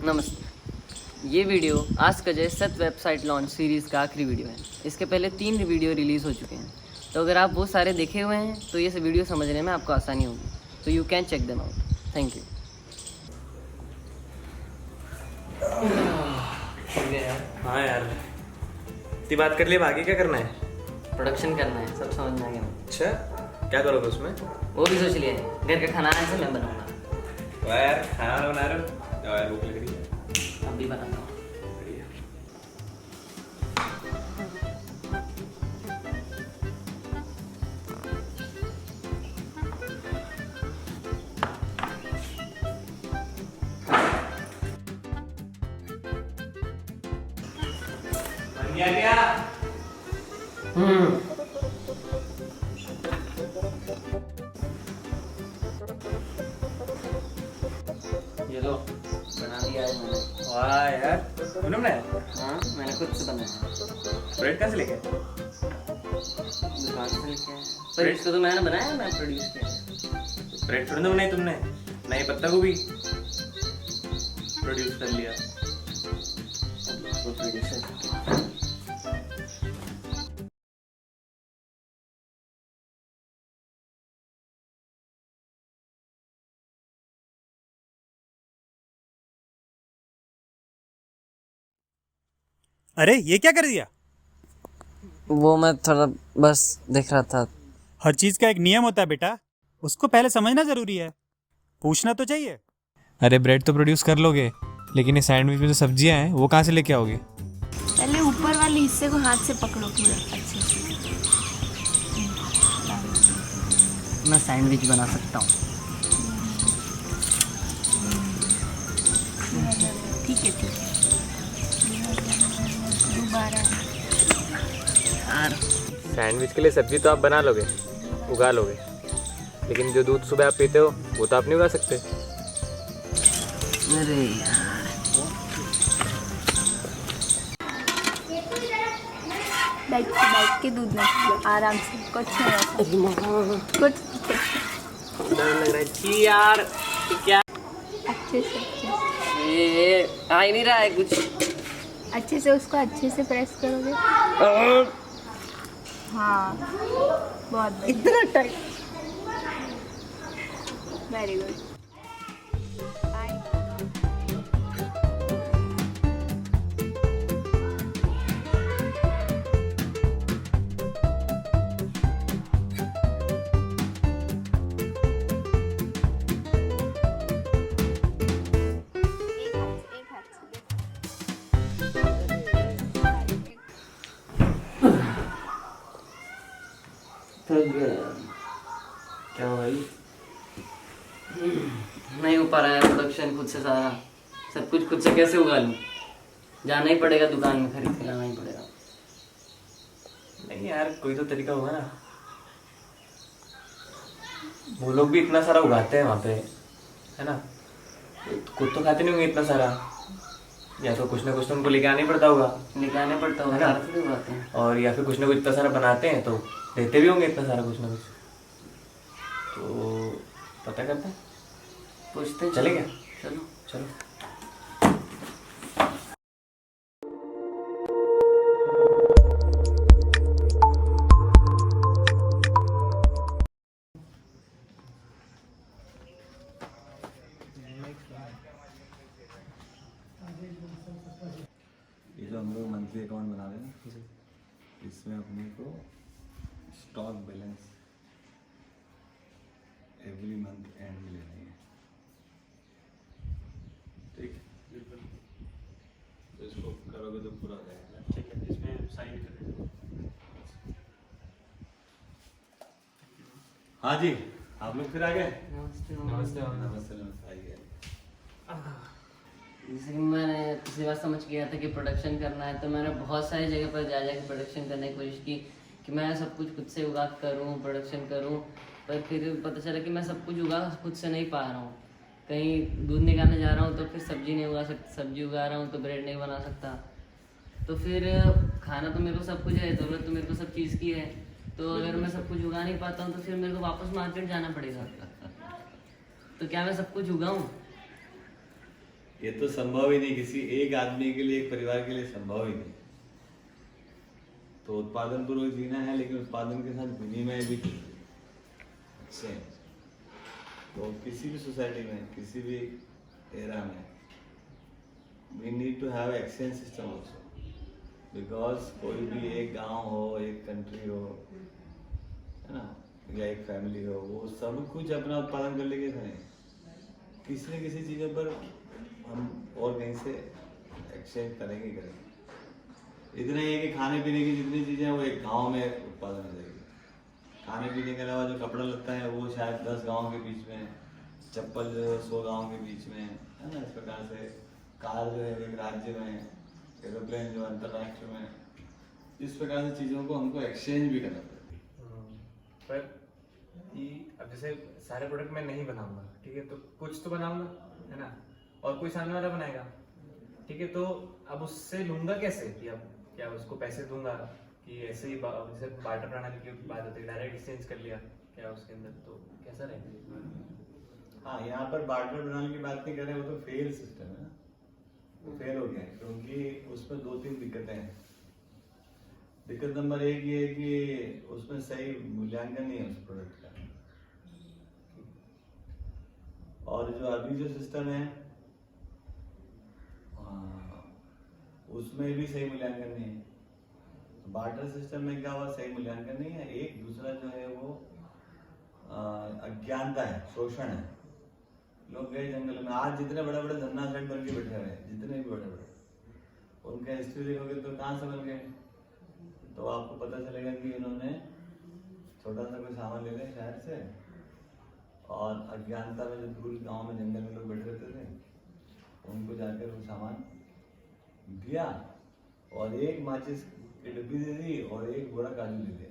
नमस्ते। ये video ask Ajay सत वेबसाइट लॉन्च सीरीज़ का आखिरी वीडियो है। इसके पहले 3 वीडियो रिलीज़ हो चुके हैं, तो अगर आप वो सारे देखे हुए हैं तो ये वीडियो समझने में आपको आसानी होगी। तो you can check them out. Thank you. हाँ यार, इतनी बात कर लिए, आगे क्या करना है? प्रोडक्शन करना है, सब समझ में आ गया। अच्छा, क्या करोगे उसमें? वो भी सोच लिया है, घर का खाना आज से मैं बनाऊंगा। वाह यार, खाना बना रहे हो? जाओ यार, भूख लग रही है। अब भी बनाता हूँ। बढ़िया। बन गया क्या? ये लो, बना दिया है मैंने। वाह यार, तूने बनाया? हाँ, मैंने खुद से बनाया। ब्रेड कहाँ से लेके? दुकान से लेके आया। पर इसको तो मैंने बनाया, मैं प्रोड्यूस किया। ब्रेड थोड़ी ना बनाई तुमने, नए पत्ता को भी प्रोड्यूस कर लिया। वो प्रोड्यूसर। अरे ये क्या कर दिया? वो मैं थोड़ा बस देख रहा था। हर चीज का एक नियम होता है बेटा, उसको पहले समझना जरूरी है, पूछना तो चाहिए। अरे ब्रेड तो प्रोड्यूस कर लोगे, लेकिन ये सैंडविच में जो सब्जियां हैं वो कहाँ से लेके आओगे? पहले ऊपर वाले हिस्से को हाथ से पकड़ो पूरा अच्छे से। मैं सैंडविच बना सकता हूँ। ठीक है ठीक है। दोबारा यार सैंडविच के लिए सब्जी तो आप बना लोगे, उगा लोगे, लेकिन जो दूध सुबह आप पीते हो वो तो आप नहीं उगा सकते। अरे यार, बैठ के दूध ना पियो, आराम से, कुछ नहीं होता। कुछ डर लग रहा है। छी यार, ये क्या? अच्छे से ये आ ही नहीं रहा है कुछ। अच्छे से उसको अच्छे से प्रेस करोगे। हाँ बहुत बढ़िया, इतना टाइट। Very good. क्या भाई, नहीं हो पा रहा है प्रोडक्शन खुद से सारा। सब कुछ खुद से कैसे उगा लूँ? जाना ही पड़ेगा दुकान में, खरीद के लाना ही पड़ेगा। नहीं यार, कोई तो तरीका होगा ना। वो लोग भी इतना सारा उगाते हैं वहाँ पे, है ना? खुद तो खाते नहीं होंगे इतना सारा, या तो कुछ ना कुछ तो उनको लेके आना ही पड़ता होगा। लेके आने पड़ता होगा, सारा थोड़ी उगाते हैं। और या फिर कुछ ना कुछ इतना सारा बनाते हैं तो देते भी होंगे इतना सारा कुछ ना कुछ। तो पता करते हैं, पूछते हैं। चले क्या? चलो चलो। ये जो हम लोग मंथली अकाउंट बना रहे हैं, इसमें अपने को stock balance every month and में लेना है। ठीक है, बिल्कुल। तो इसको करोगे तो पूरा हो जाएगा। ठीक है, इसमें साइन कर। हाँ जी, आप लोग फिर आ गए? नमस्ते। नमस्ते नमस्ते नमस्ते, आइए। जैसे कि मैंने पिछली बार समझ गया था कि प्रोडक्शन करना है, तो मैंने बहुत सारी जगह पर जा जाके प्रोडक्शन करने की कोशिश की कि मैं सब कुछ खुद से उगा करूँ, प्रोडक्शन करूँ। पर फिर पता चला कि मैं सब कुछ उगा खुद से नहीं पा रहा हूँ। कहीं दूध निकालने जा रहा हूँ तो फिर सब्जी नहीं उगा सकता, सब्जी उगा रहा हूँ तो ब्रेड नहीं बना सकता। तो फिर खाना तो मेरे को सब कुछ है, ज़रूरत तो मेरे को सब चीज़ की है। तो अगर मैं सब कुछ उगा नहीं पाता हूँ तो फिर मेरे को वापस मार्केट जाना पड़ेगा। तो क्या मैं सब कुछ उगाऊँ? ये तो संभव ही नहीं, किसी एक आदमी के लिए, एक परिवार के लिए संभव ही नहीं। तो उत्पादन पूर्वक जीना है, लेकिन उत्पादन के साथ विनिमय भी अच्छे। तो किसी भी सोसाइटी में, किसी भी एरा में, we need to have exchange system also, because कोई भी एक गांव हो, एक कंट्री हो, है ना, या एक फैमिली हो, वो सब कुछ अपना उत्पादन कर लेके करें, किसी न किसी चीज़ों पर हम और कहीं से एक्सचेंज करेंगे। इतना ही है कि खाने पीने की जितनी चीज़ें हैं वो एक गांव में उत्पादन हो जाएगी। खाने पीने के अलावा जो कपड़ा लगता है वो शायद 10 गांव के बीच में, चप्पल जो है 100 गांव के बीच में, है ना। इस प्रकार से कार जो है एक राज्य में, एरोप्लेन जो अंतर्राष्ट्रीय में, इस प्रकार से चीज़ों को हमको एक्सचेंज भी करना पड़ेगा। पर ये अब जैसे सारे प्रोडक्ट मैं नहीं बनाऊंगा, ठीक है, तो कुछ तो बनाऊंगा, है ना, और कोई सामने वाला बनाएगा, ठीक है, तो अब उससे लूंगा कैसे? कि अब क्या उसको पैसे दूंगा कि ऐसे ही जैसे बार्टर प्रणाली की बात होती है, डायरेक्ट एक्सचेंज कर लिया क्या उसके अंदर, तो कैसा रहेगा? हाँ, यहाँ पर बार्टर प्रणाली की बात नहीं कर रहे, वो तो फेल सिस्टम है ना, वो फेल हो गया है, क्योंकि उसमें 2-3 दिक्कतें हैं। दिक्कत नंबर 1 ये है कि उसमें सही मूल्यांकन नहीं है उस प्रोडक्ट का, और जो अभी जो सिस्टम है उसमें भी सही मूल्यांकन नहीं है। तो बार्टर सिस्टम में क्या हुआ, सही मूल्यांकन नहीं है। एक दूसरा जो है वो अज्ञानता है, शोषण है। लोग गए जंगल में, आज जितने बड़े बड़े धन्ना सेठ बन के बैठे हुए, जितने भी बड़े बड़े, उनका हिस्ट्री देखोगे तो कहाँ से बन गए, तो आपको पता चलेगा कि इन्होंने छोटा सा कोई सामान ले लिया शहर से, और अज्ञानता में जो दूर गाँव में जंगल में लोग बैठे रहते थे, उनको जाकर वो सामान दिया, और एक माचिस की डिब्बी दे दी और एक बोरा काजू दे दिया,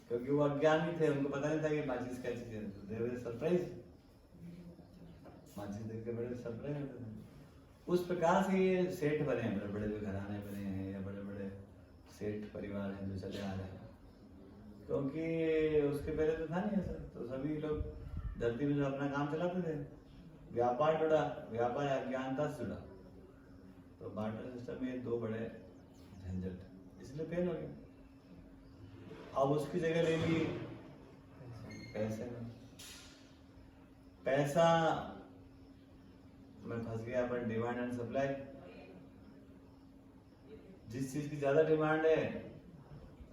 क्योंकि वो अज्ञानी थे, उनको पता नहीं था कि माचिस क्या चीज है। तो दे वर सरप्राइज, माचिस देख के बड़े सरप्राइज होते थे। उस प्रकार से ये सेठ बने हैं, बड़े बड़े जो घराने बने हैं, या बड़े बड़े सेठ परिवार हैं जो चले आ रहे हैं, क्योंकि उसके पहले तो था नहीं ऐसा। तो सभी लोग धरती में जो अपना काम चलाते थे, व्यापार जुड़ा, व्यापार अज्ञानता से जुड़ा। तो बार्टर सिस्टम में 2 बड़े झंझट, इसलिए फेल हो गया। अब उसकी जगह ले ली पैसे में, पैसा में फंस गया पर डिमांड एंड सप्लाई। जिस चीज की ज्यादा डिमांड है,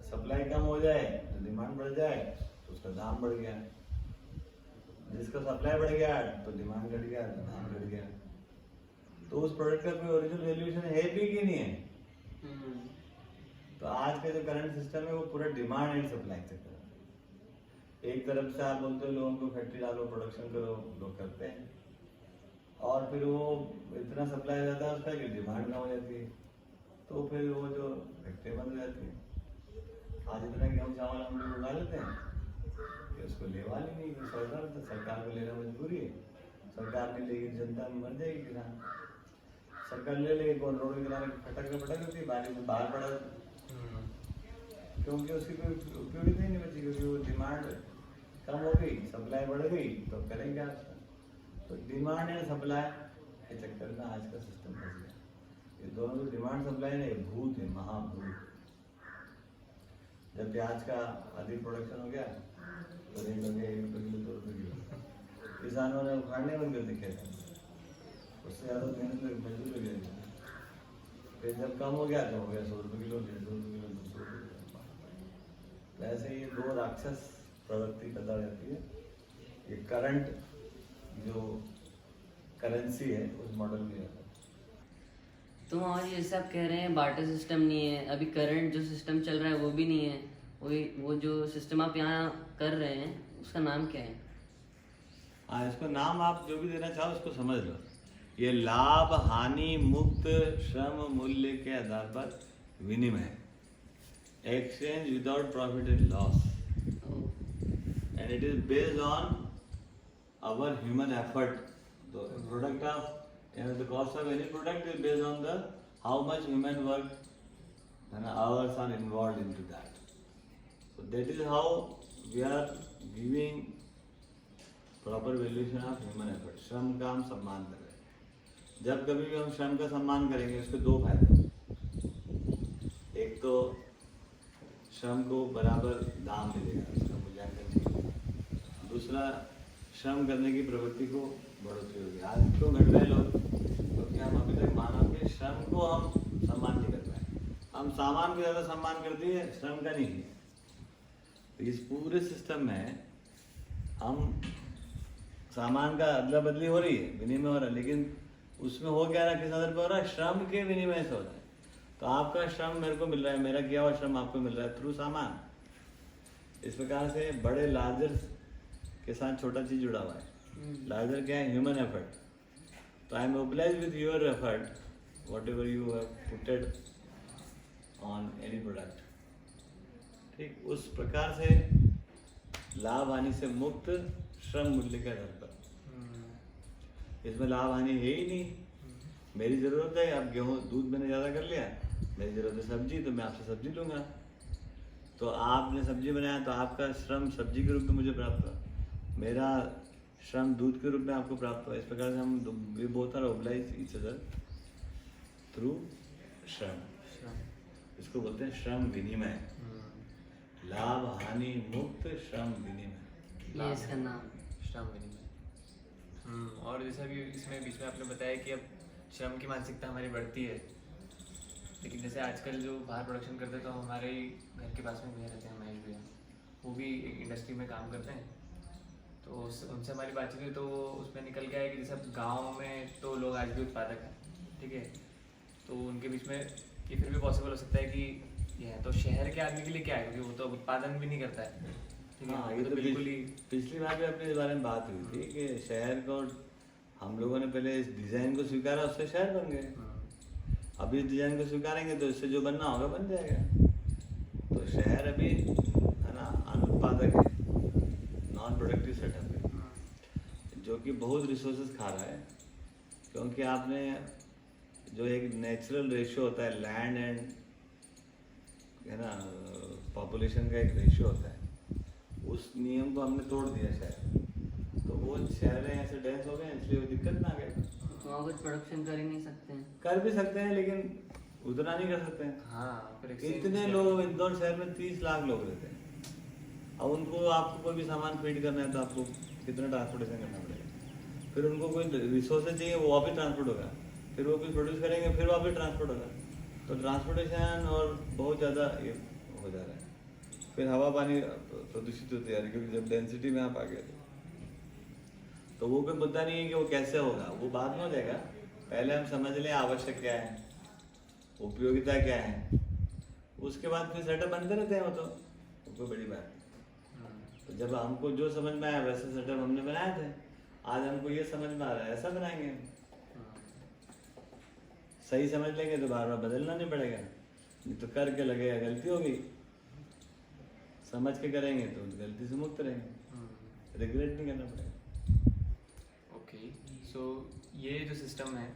सप्लाई कम हो जाए तो डिमांड बढ़ जाए, तो उसका दाम बढ़ गया। जिसका सप्लाई बढ़ गया तो डिमांड घट गया, तो दाम घट गया। तो उस प्रोडक्ट का कोई ओरिजिनल वैल्यूएशन है भी कि नहीं है। तो आज का जो करंट सिस्टम है वो पूरा डिमांड एंड सप्लाई से कर रहा है। एक तरफ से आप बोलते हो लोगों को फैक्ट्री डालो, प्रोडक्शन करो, लोग करते हैं, और फिर वो इतना सप्लाई हो जाता है उसका कि डिमांड कम हो जाती है, तो फिर वो जो फैक्ट्री बंद हो जाती है। आज इतना गेहूँ चावल हम लोग उगा लेते हैं कि उसको लेवा नहीं, सरकार को लेना मजबूरी है। सरकार ने लेगी, जनता में मर जाएगी किसान। सरकार ले लेगी, कौन रोड के किनारे फटक होती है, बारिश में बाहर पड़ा जाता है, क्योंकि उसकी कोई उपयोगिता ही नहीं बची, क्योंकि वो डिमांड कम हो गई, सप्लाई बढ़ गई, तो करेंगे आप। तो डिमांड एंड सप्लाई के चक्कर में आज का सिस्टम फंस गया। ये दोनों जो डिमांड सप्लाई है, भूत है, महाभूत। जब प्याज का अधिक प्रोडक्शन हो गया तो रेट हो गया 1 रुपये किलो, 2 रुपये किलो। किसानों ने उखाड़ने बंद कर दिखे, उससे ज़्यादा मेहनत मजदूर लगे। फिर जब कम हो गया तो हो गया 100 रुपये किलो, 150 रुपये किलो, 200 रुपये किलो। वैसे ये 2 राक्षस प्रवृत्ति पैदा रहती है। ये करंट जो करेंसी है उस मॉडल में रहता है। तो आज जैसे आप कह रहे हैं बार्टर सिस्टम नहीं है, अभी करंट जो सिस्टम चल रहा है वो भी नहीं है, वो जो सिस्टम आप यहाँ कर रहे हैं उसका नाम क्या है? हाँ, इसको नाम आप जो भी देना चाहो उसको समझ लो। ये लाभ हानि मुक्त श्रम मूल्य के आधार पर विनिमय, exchange without profit and loss, and it is based on our human effort. The product of, the cost of any product is based on the how much human work and hours are involved into that. So that is how we are giving proper valuation of human effort. श्रम का हम सम्मान कर रहे हैं। जब कभी भी हम श्रम का सम्मान करेंगे उसके दो फायदे हैं। एक तो श्रम को बराबर दाम मिलेगा, उसका मूल्यांकन। दूसरा, श्रम करने की प्रवृत्ति को बढ़ोतरी होगी। आज क्यों घट रहे हैं लोग? क्योंकि हम अभी तक मानव के श्रम को हम सम्मान नहीं कर पाए। हम सामान को ज़्यादा सम्मान कर दिए, श्रम का नहीं किया। तो इस पूरे सिस्टम में हम सामान का अदला बदली हो रही है, विनिमय हो रहा है, लेकिन उसमें हो क्या रहा है, किस आधार पर हो रहा है? श्रम के विनिमय से हो रहा है। तो आपका श्रम मेरे को मिल रहा है, मेरा किया हुआ श्रम आपको मिल रहा है थ्रू सामान। इस प्रकार से बड़े लार्जर के साथ छोटा चीज जुड़ा हुआ है। लार्जर क्या है? Human effort. तो I am obliged with your effort whatever you have putted on any product. ठीक उस प्रकार से लाभ हानि से मुक्त श्रम मूल्य के आधार पर। इसमें लाभ हानि है ही नहीं। मेरी जरूरत है, अब गेहूँ दूध मैंने ज़्यादा कर लिया, मेरी जरूरत है सब्जी, तो मैं आपसे सब्जी लूँगा। तो आपने सब्जी बनाया तो आपका श्रम सब्जी के रूप में मुझे प्राप्त हुआ, मेरा श्रम दूध के रूप में आपको प्राप्त हुआ। इस प्रकार से हम we both are obliged each other through श्रम। इसको बोलते हैं श्रम विनिमय। लाभ हानि मुक्त श्रम विनिमय। ये इसका नाम। श्रम विनिमय। और जैसा भी इसमें बीच में आपने बताया कि अब श्रम की मानसिकता हमारी बढ़ती है, लेकिन जैसे आजकल जो बाहर प्रोडक्शन करते हैं, तो हमारे ही घर के पास में भैया रहते हैं, महेश भैया, वो भी एक इंडस्ट्री में काम करते हैं। तो उनसे हमारी बातचीत हुई, तो उसमें निकल गया है कि जैसे गाँव में तो लोग आज भी उत्पादक हैं, ठीक है, तो उनके बीच में ये फिर भी पॉसिबल हो सकता है कि ये है, तो शहर के आदमी के लिए क्या है, क्योंकि वो तो उत्पादन भी नहीं करता है। ठीक है, हाँ, ये तो बिल्कुल ही पिछली बार भी अपने इस बारे में बात हुई थी कि शहर को हम लोगों ने पहले इस डिजाइन को स्वीकारा, उससे शहर बन गए। अब इस डिजाइन को स्वीकारेंगे तो इससे जो बनना होगा बन जाएगा। तो शहर अभी है ना अनुत्पादक है, नॉन प्रोडक्टिव सेटअप है, जो कि बहुत रिसोर्सेज खा रहा है। क्योंकि आपने जो एक नेचुरल रेशियो होता है लैंड एंड है ना पॉपुलेशन का एक रेशियो होता है, उस नियम को हमने तोड़ दिया शहर। तो वो शहर ऐसे डेंस हो गए, इसलिए वो दिक्कत में आ गए। तो वहाँ कुछ प्रोडक्शन कर ही नहीं सकते हैं। कर भी सकते हैं लेकिन उतना नहीं कर सकते हैं। हाँ, फिर इतने लोग इंदौर शहर में 30 लाख लोग रहते हैं। अब उनको आपको कोई भी सामान फीड करना है तो आपको कितना ट्रांसपोर्टेशन करना पड़ेगा। फिर उनको कोई रिसोर्सेज चाहिए, वो वापस ट्रांसपोर्ट होगा, फिर वो कुछ प्रोड्यूस करेंगे, फिर वापस ट्रांसपोर्ट होगा। तो ट्रांसपोर्टेशन और बहुत ज़्यादा ये हो जा रहा है। फिर हवा पानी प्रदूषित होती है, क्योंकि जब डेंसिटी में आप आ गए तो वो कोई मुद्दा नहीं है कि वो कैसे होगा, वो बाद में हो जाएगा। पहले हम समझ लें आवश्यक क्या है, उपयोगिता क्या है, उसके बाद फिर सेटअप बनते रहते हैं। वो तो कोई बड़ी बात नहीं। तो जब हमको जो समझ में आया वैसे सेटअप हमने बनाए थे, आज हमको ये समझ में आ रहा है ऐसा बनाएंगे। सही समझ लेंगे तो बार बार बदलना नहीं पड़ेगा, नहीं तो करके लगेगा गलती हो गई। समझ के करेंगे तो गलती से मुक्त रहेंगे, रिग्रेट नहीं करना पड़ेगा। ओके, सो ये जो सिस्टम है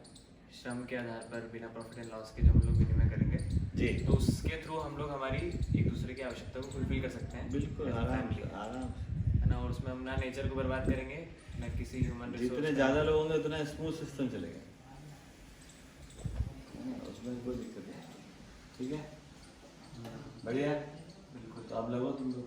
श्रम के आधार पर बिना प्रॉफिट एंड लॉस के जो हम लोग विनिमय करेंगे जी, तो उसके थ्रू हम लोग हमारी एक दूसरे की आवश्यकता को फुलफिल कर सकते हैं। बिल्कुल आराम से, आराम से। है ना, और उसमें हम ना नेचर को बर्बाद करेंगे ना किसी ह्यूमन जितने ज़्यादा लोग होंगे उतना स्मूथ सिस्टम चलेगा, उसमें कोई दिक्कत नहीं। ठीक है, बढ़िया। बिल्कुल। तो आप लोगों तुमको